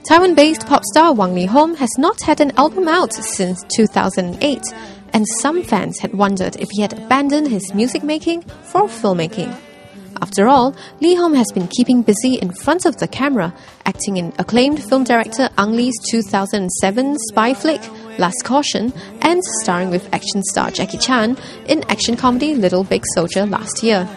Taiwan-based pop star Wang Lee Hom has not had an album out since 2008, and some fans had wondered if he had abandoned his music making for filmmaking. After all, Lee Hom has been keeping busy in front of the camera, acting in acclaimed film director Ang Lee's 2007 spy flick, Last Caution, and starring with action star Jackie Chan in action comedy Little Big Soldier last year.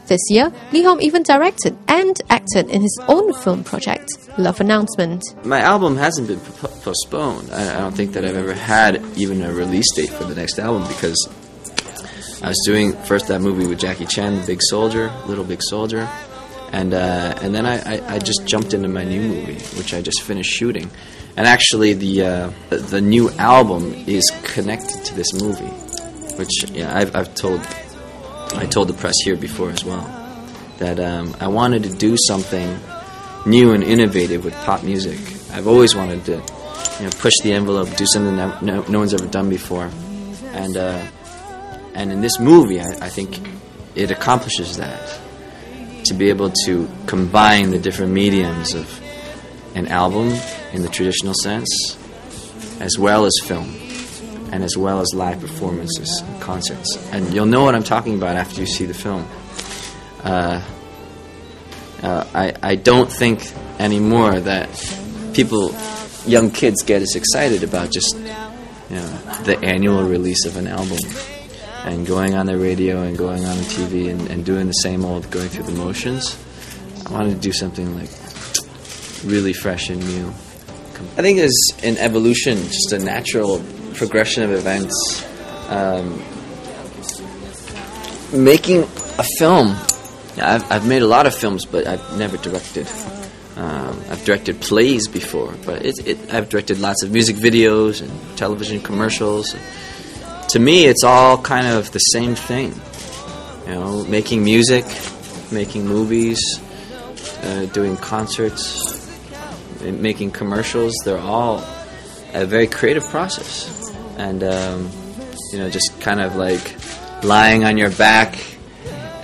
This year, Lee Hom even directed and acted in his own film project, Love Announcement. My album hasn't been postponed. I don't think that I've ever had even a release date for the next album, because I was doing first that movie with Jackie Chan, Big Soldier, Little Big Soldier, and then I just jumped into my new movie, which I just finished shooting. And actually, the new album is connected to this movie, which I told the press here before as well, that I wanted to do something new and innovative with pop music. I've always wanted to, push the envelope, do something that no one's ever done before, and in this movie, I think it accomplishes that. To be able to combine the different mediums of an album in the traditional sense, as well as film, and as well as live performances and concerts. And you'll know what I'm talking about after you see the film. I don't think anymore that young kids get as excited about just the annual release of an album and going on the radio and going on the TV and doing the same old, going through the motions. I wanted to do something like really fresh and new. I think it's an evolution, just a natural progression of events. Making a film, I've made a lot of films, but I've never directed. I've directed plays before, but I've directed lots of music videos and television commercials. To me, it's all kind of the same thing. Making music, making movies, doing concerts, making commercials. They're all a very creative process. And, just kind of like lying on your back,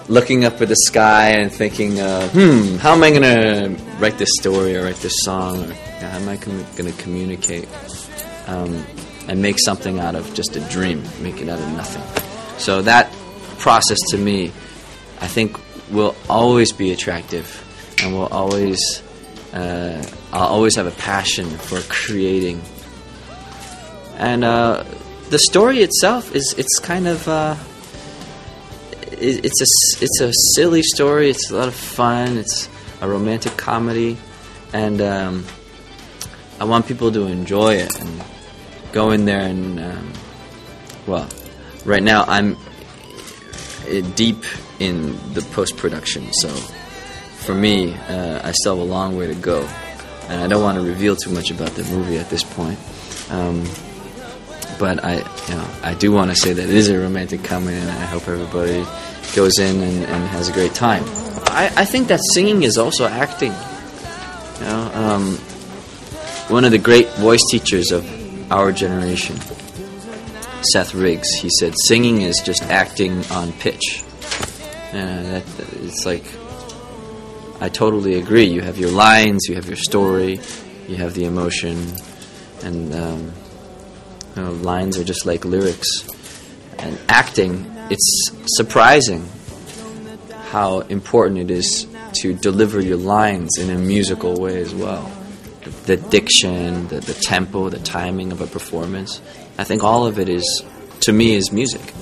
looking up at the sky and thinking, how am I going to write this story or write this song? Or how am I going to communicate and make something out of just a dream, make it out of nothing? So that process to me, I think, will always be attractive, and will always, I'll always have a passion for creating. And the story itself it's kind of it's a silly story. It's a lot of fun. It's a romantic comedy, and I want people to enjoy it and go in there and right now I'm deep in the post-production, so for me I still have a long way to go, and I don't want to reveal too much about the movie at this point. But I do want to say that it is a romantic comedy, and I hope everybody goes in and has a great time. I think that singing is also acting. One of the great voice teachers of our generation, Seth Riggs, he said singing is just acting on pitch. It's like, I totally agree. You have your lines, you have your story, you have the emotion, and lines are just like lyrics. And acting, it's surprising how important it is to deliver your lines in a musical way as well. The diction, the tempo, the timing of a performance. I think all of it to me, is music.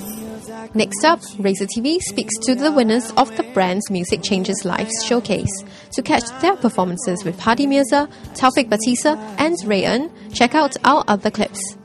Next up, Razor TV speaks to the winners of the brand's Music Changes Live showcase. To catch their performances with Hadi Mirza, Taufik Batisa, and Ray Eun, check out our other clips.